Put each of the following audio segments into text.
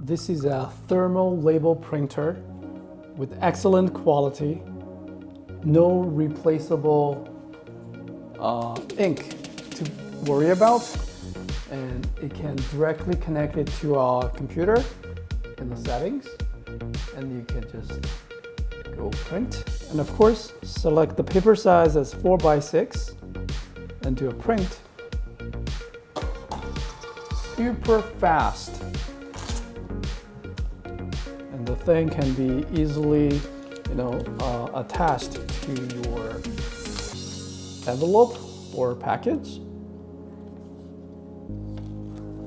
This is a thermal label printer with excellent quality, no replaceable ink to worry about, and it can directly connect it to a computer in the settings, and you can just go print. And of course, select the paper size as 4x6 and do a print. Super fast. And the thing can be easily, attached to your envelope or package.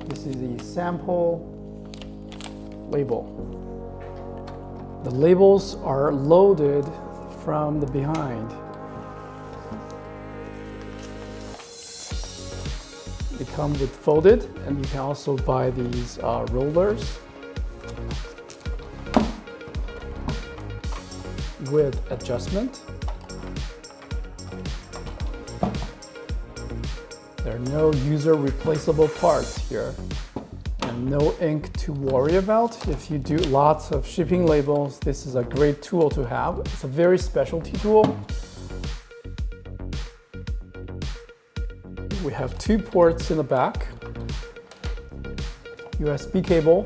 This is the sample label. The labels are loaded from the behind. They come with folded, and you can also buy these rollers with adjustment. There are no user replaceable parts here and no ink to worry about. If you do lots of shipping labels, this is a great tool to have. It's a very specialty tool. We have 2 ports in the back, USB cable,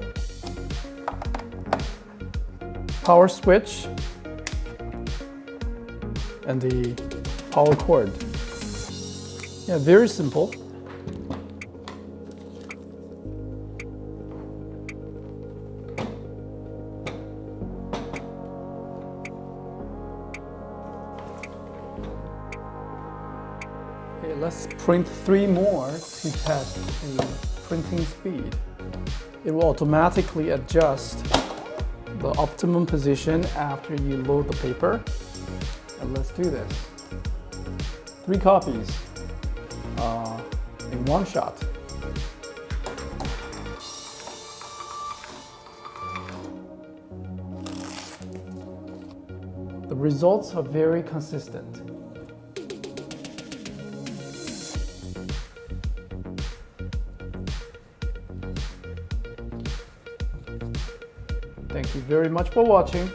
power switch, and the power cord. Yeah, very simple. Okay, let's print 3 more to test the printing speed. It will automatically adjust the optimum position after you load the paper. And let's do this. 3 copies in one shot. The results are very consistent. Thank you very much for watching.